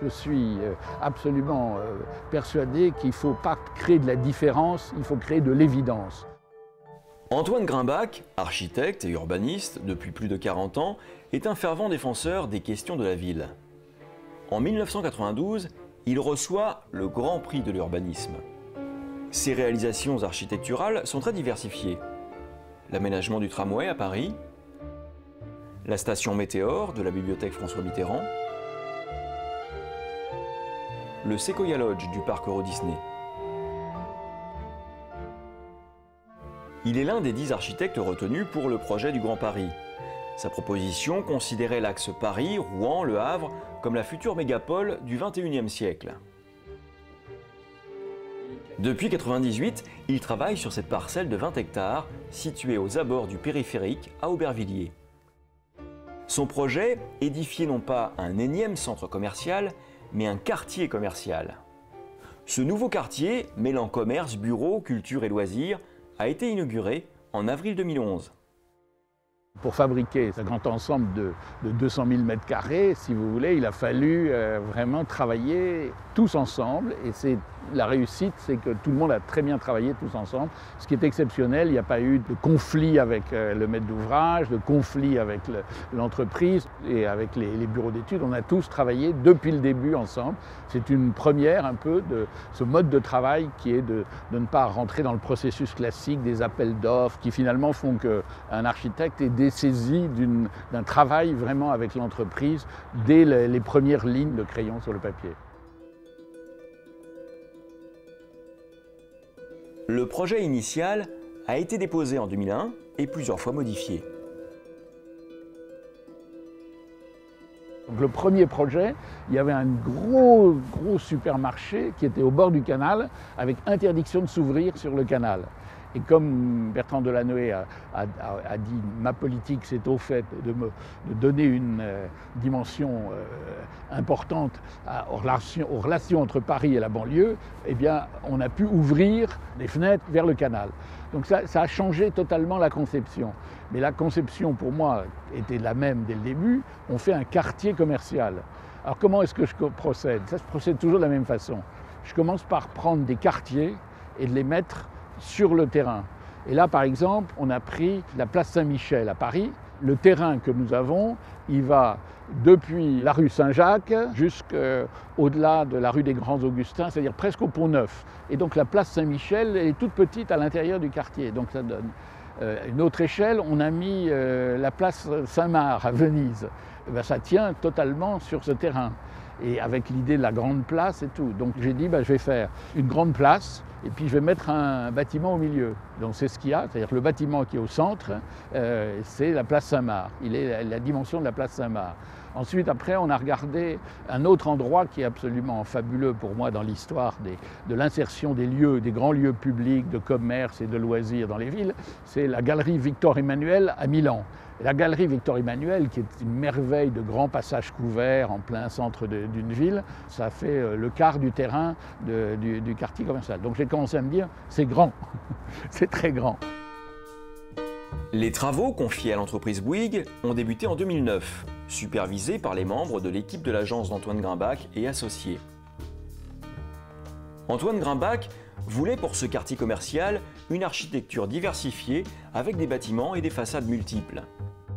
Je suis absolument persuadé qu'il ne faut pas créer de la différence, il faut créer de l'évidence. Antoine Grimbach, architecte et urbaniste depuis plus de 40 ans, est un fervent défenseur des questions de la ville. En 1992, il reçoit le Grand Prix de l'urbanisme. Ses réalisations architecturales sont très diversifiées. L'aménagement du tramway à Paris, la station Météore de la bibliothèque François Mitterrand, le Sequoia Lodge du parc Euro Disney. Il est l'un des 10 architectes retenus pour le projet du Grand Paris. Sa proposition considérait l'axe Paris, Rouen, Le Havre comme la future mégapole du XXIe siècle. Depuis 1998, il travaille sur cette parcelle de 20 hectares située aux abords du périphérique à Aubervilliers. Son projet, édifier non pas un énième centre commercial, mais un quartier commercial. Ce nouveau quartier, mêlant commerce, bureaux, culture et loisirs, a été inauguré en avril 2011. Pour fabriquer ce grand ensemble de 200 000 m², si vous voulez, il a fallu vraiment travailler tous ensemble. Et la réussite, c'est que tout le monde a très bien travaillé tous ensemble. Ce qui est exceptionnel, il n'y a pas eu de conflit avec le maître d'ouvrage, de conflit avec l'entreprise et avec les bureaux d'études. On a tous travaillé depuis le début ensemble. C'est une première un peu de ce mode de travail qui est de ne pas rentrer dans le processus classique des appels d'offres qui finalement font qu'un architecte est dessaisi d'un travail vraiment avec l'entreprise dès les premières lignes de crayon sur le papier. Le projet initial a été déposé en 2001 et plusieurs fois modifié. Donc le premier projet, il y avait un gros supermarché qui était au bord du canal avec interdiction de s'ouvrir sur le canal. Et comme Bertrand Delanoë a dit, ma politique c'est au fait de donner une dimension importante aux relations entre Paris et la banlieue, eh bien on a pu ouvrir les fenêtres vers le canal. Donc ça a changé totalement la conception. Mais la conception pour moi était la même dès le début, on fait un quartier commercial. Alors comment est-ce que je procède? Ça, je procède toujours de la même façon. Je commence par prendre des quartiers et de les mettre sur le terrain. Et là, par exemple, on a pris la place Saint-Michel à Paris. Le terrain que nous avons, il va depuis la rue Saint-Jacques jusqu'au-delà de la rue des Grands Augustins, c'est-à-dire presque au Pont-Neuf. Et donc la place Saint-Michel, elle est toute petite à l'intérieur du quartier. Donc ça donne une autre échelle. On a mis la place Saint-Marc à Venise. Et bien, ça tient totalement sur ce terrain. Et avec l'idée de la grande place et tout. Donc j'ai dit, je vais faire une grande place et puis je vais mettre un bâtiment au milieu. Donc c'est ce qu'il y a, c'est-à-dire que le bâtiment qui est au centre, c'est la place Saint-Marc. Il est la dimension de la place Saint-Marc. Ensuite, après, on a regardé un autre endroit qui est absolument fabuleux pour moi dans l'histoire de l'insertion des lieux, des grands lieux publics, de commerce et de loisirs dans les villes. C'est la galerie Victor-Emmanuel à Milan. Et la galerie Victor-Emmanuel, qui est une merveille de grands passages couverts en plein centre d'une ville, ça fait le quart du terrain du quartier commercial. Donc j'ai commencé à me dire, c'est grand, c'est très grand. Les travaux confiés à l'entreprise Bouygues ont débuté en 2009, supervisés par les membres de l'équipe de l'agence d'Antoine Grimbach et associés. Antoine Grimbach voulait pour ce quartier commercial une architecture diversifiée avec des bâtiments et des façades multiples.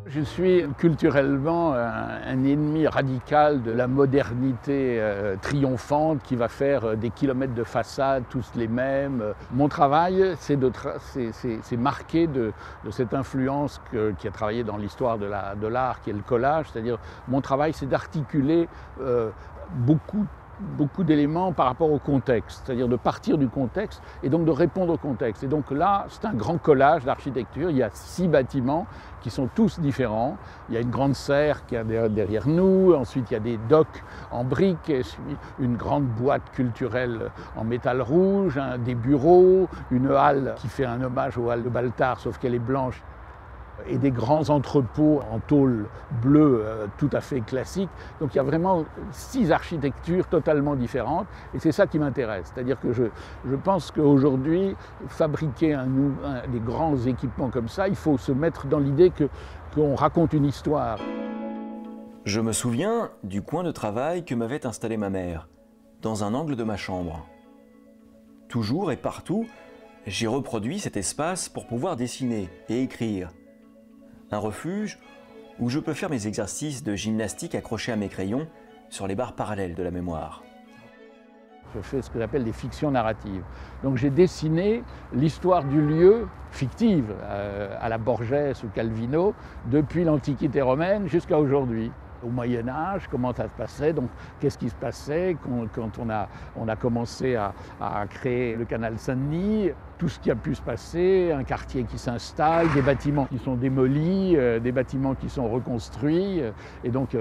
Je suis culturellement un ennemi radical de la modernité triomphante qui va faire des kilomètres de façades, tous les mêmes. Mon travail, c'est marqué de cette influence qui a travaillé dans l'histoire de l'art, qui est le collage. C'est-à-dire, mon travail, c'est d'articuler beaucoup d'éléments par rapport au contexte, c'est-à-dire de partir du contexte et donc de répondre au contexte. Et donc là, c'est un grand collage d'architecture. Il y a 6 bâtiments qui sont tous différents. Il y a une grande serre qui est derrière nous, ensuite il y a des docks en briques, une grande boîte culturelle en métal rouge, des bureaux, une halle qui fait un hommage aux halles de Baltard, sauf qu'elle est blanche, et des grands entrepôts en tôle bleue tout à fait classiques. Donc il y a vraiment 6 architectures totalement différentes et c'est ça qui m'intéresse. C'est-à-dire que je pense qu'aujourd'hui, fabriquer des grands équipements comme ça, il faut se mettre dans l'idée qu'on raconte une histoire. Je me souviens du coin de travail que m'avait installé ma mère, dans un angle de ma chambre. Toujours et partout, j'ai reproduit cet espace pour pouvoir dessiner et écrire. Un refuge où je peux faire mes exercices de gymnastique accrochés à mes crayons sur les barres parallèles de la mémoire. Je fais ce que j'appelle des fictions narratives. Donc j'ai dessiné l'histoire du lieu fictive à la Borges ou Calvino depuis l'Antiquité romaine jusqu'à aujourd'hui. Au Moyen-Âge, comment ça se passait, donc qu'est-ce qui se passait quand on a commencé à créer le canal Saint-Denis, tout ce qui a pu se passer, un quartier qui s'installe, des bâtiments qui sont démolis, des bâtiments qui sont reconstruits. Et donc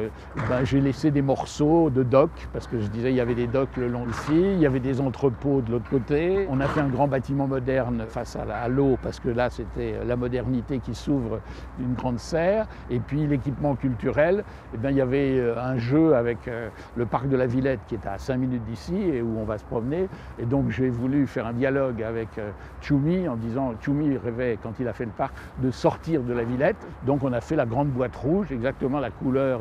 j'ai laissé des morceaux de docks, parce que je disais il y avait des docks le long d'ici, il y avait des entrepôts de l'autre côté. On a fait un grand bâtiment moderne face à l'eau, parce que là c'était la modernité qui s'ouvre d'une grande serre. Et puis l'équipement culturel, eh bien, il y avait un jeu avec le parc de la Villette qui est à 5 minutes d'ici et où on va se promener. Et donc j'ai voulu faire un dialogue avec Tchoumi en disant, Tchoumi rêvait quand il a fait le parc de sortir de la Villette. Donc on a fait la grande boîte rouge, exactement la couleur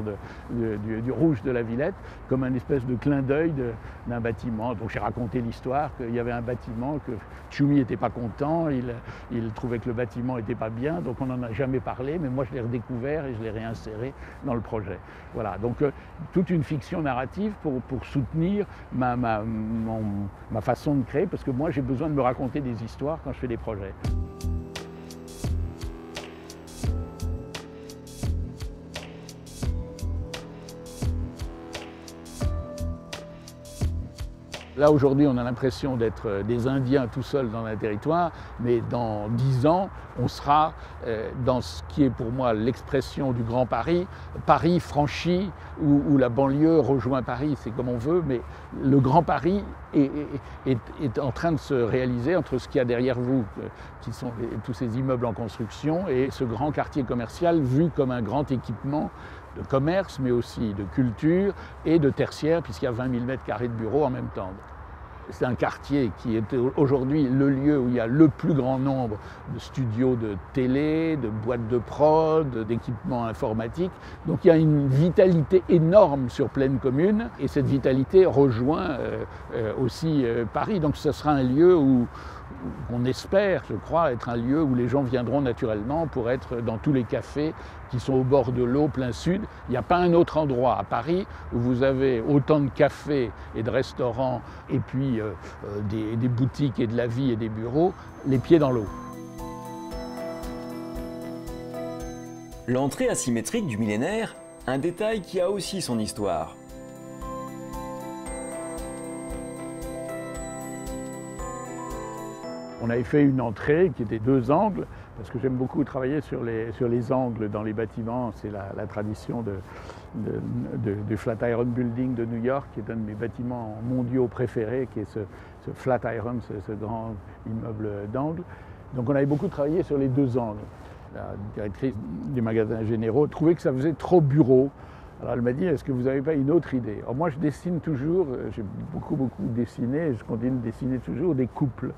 du rouge de la Villette, comme un espèce de clin d'œil d'un bâtiment. Donc j'ai raconté l'histoire qu'il y avait un bâtiment, que Tchoumi n'était pas content, il trouvait que le bâtiment n'était pas bien, donc on n'en a jamais parlé, mais moi je l'ai redécouvert et je l'ai réinséré dans le projet. Voilà, donc toute une fiction narrative pour soutenir ma façon de créer, parce que moi j'ai besoin de me raconter des histoires quand je fais des projets. Là, aujourd'hui, on a l'impression d'être des Indiens tout seuls dans un territoire, mais dans 10 ans, on sera dans ce qui est pour moi l'expression du Grand Paris, Paris franchi, où la banlieue rejoint Paris, c'est comme on veut, mais le Grand Paris est en train de se réaliser entre ce qu'il y a derrière vous, qui sont tous ces immeubles en construction, et ce grand quartier commercial vu comme un grand équipement de commerce, mais aussi de culture et de tertiaire, puisqu'il y a 20 000 m² de bureaux en même temps. C'est un quartier qui est aujourd'hui le lieu où il y a le plus grand nombre de studios de télé, de boîtes de prod, d'équipements informatiques. Donc il y a une vitalité énorme sur Plaine Commune, et cette vitalité rejoint aussi Paris. Donc ce sera un lieu où on espère, je crois, être un lieu où les gens viendront naturellement pour être dans tous les cafés qui sont au bord de l'eau, plein sud. Il n'y a pas un autre endroit à Paris où vous avez autant de cafés et de restaurants et puis des boutiques et de la vie et des bureaux, les pieds dans l'eau. L'entrée asymétrique du millénaire, un détail qui a aussi son histoire. On avait fait une entrée qui était 2 angles, parce que j'aime beaucoup travailler sur les angles dans les bâtiments. C'est la tradition du Flatiron Building de New York, qui est un de mes bâtiments mondiaux préférés, qui est ce Flatiron, ce grand immeuble d'angle. Donc on avait beaucoup travaillé sur les 2 angles. La directrice des magasins généraux trouvait que ça faisait trop bureau. Alors elle m'a dit, est-ce que vous n'avez pas une autre idée? Alors moi je dessine toujours, j'ai beaucoup dessiné, et je continue de dessiner toujours des couples,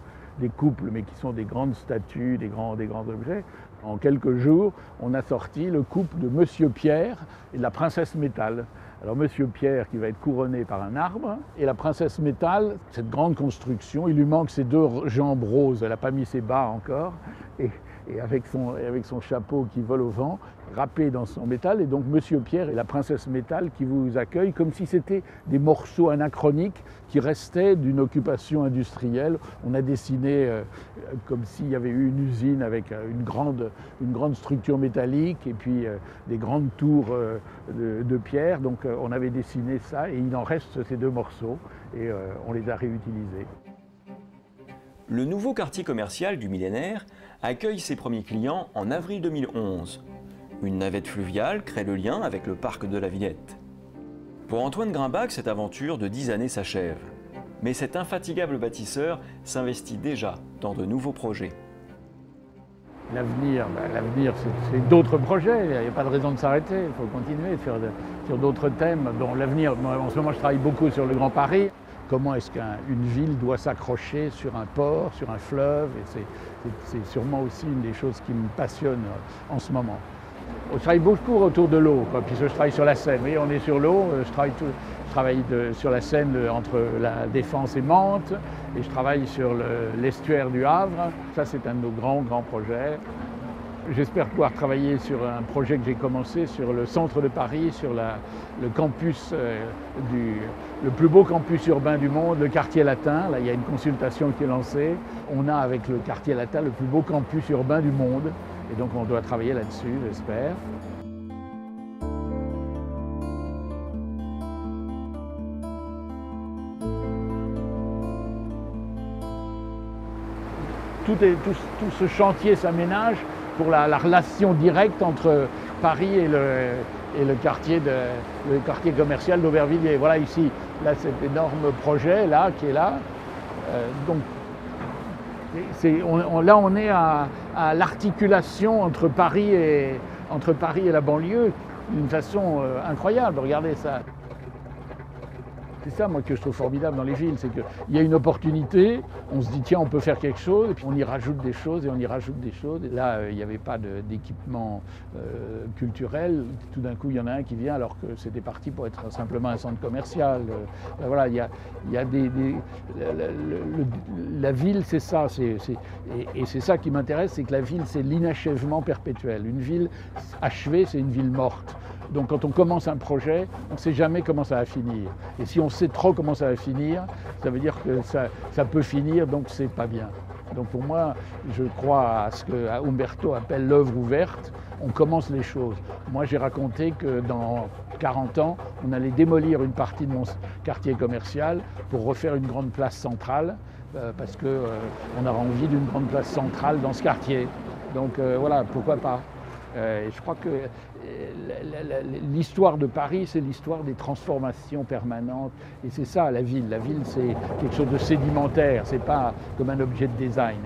mais qui sont des grandes statues, des grands objets. En quelques jours, on a sorti le couple de Monsieur Pierre et de la Princesse Métal. Alors Monsieur Pierre qui va être couronné par un arbre, et la Princesse Métal, cette grande construction, il lui manque ses 2 jambes roses, elle n'a pas mis ses bas encore, et avec son chapeau qui vole au vent, râpé dans son métal. Et donc Monsieur Pierre et la Princesse Métal qui vous accueillent comme si c'était des morceaux anachroniques qui restaient d'une occupation industrielle. On a dessiné comme s'il y avait eu une usine avec une grande structure métallique et puis des grandes tours de pierre. Donc on avait dessiné ça, et il en reste ces 2 morceaux, et on les a réutilisés. Le nouveau quartier commercial du millénaire accueille ses premiers clients en avril 2011. Une navette fluviale crée le lien avec le parc de la Villette. Pour Antoine Grimbach, cette aventure de 10 années s'achève. Mais cet infatigable bâtisseur s'investit déjà dans de nouveaux projets. L'avenir, c'est d'autres projets, il n'y a pas de raison de s'arrêter, il faut continuer de faire sur d'autres thèmes. Bon, l'avenir, en ce moment je travaille beaucoup sur le Grand Paris. Comment est-ce qu'une ville doit s'accrocher sur un port, sur un fleuve, et c'est sûrement aussi une des choses qui me passionne en ce moment. Je travaille beaucoup autour de l'eau, puisque je travaille sur la Seine. Vous voyez, on est sur l'eau, je travaille sur la Seine entre la Défense et Mantes, et je travaille sur l'estuaire du Havre. Ça, c'est un de nos grands projets. J'espère pouvoir travailler sur un projet que j'ai commencé sur le centre de Paris, sur le campus, le plus beau campus urbain du monde, le quartier latin. Là, il y a une consultation qui est lancée. On a avec le quartier latin le plus beau campus urbain du monde. Et donc on doit travailler là-dessus, j'espère. Tout ce chantier s'aménage pour la relation directe entre Paris et le quartier commercial d'Aubervilliers. Voilà ici, là, cet énorme projet là, qui est là. Là, on est à l'articulation entre Paris et la banlieue d'une façon incroyable. Regardez ça. C'est ça, moi, que je trouve formidable dans les villes, c'est qu'il y a une opportunité, on se dit, tiens, on peut faire quelque chose, et puis on y rajoute des choses, et on y rajoute des choses. Et là, il n'y avait pas d'équipement culturel. Tout d'un coup, il y en a un qui vient, alors que c'était parti pour être simplement un centre commercial. Voilà, il y a la ville, c'est ça. Et c'est ça qui m'intéresse, c'est que la ville, c'est l'inachèvement perpétuel. Une ville achevée, c'est une ville morte. Donc quand on commence un projet, on ne sait jamais comment ça va finir. Et si on sait trop comment ça va finir, ça veut dire que ça peut finir, donc c'est pas bien. Donc pour moi, je crois à ce que Umberto appelle l'œuvre ouverte. On commence les choses. Moi, j'ai raconté que dans 40 ans, on allait démolir une partie de mon quartier commercial pour refaire une grande place centrale, parce qu'on aura envie d'une grande place centrale dans ce quartier. Donc voilà, pourquoi pas. Je crois que l'histoire de Paris, c'est l'histoire des transformations permanentes. Et c'est ça, la ville. La ville, c'est quelque chose de sédimentaire, c'est pas comme un objet de design.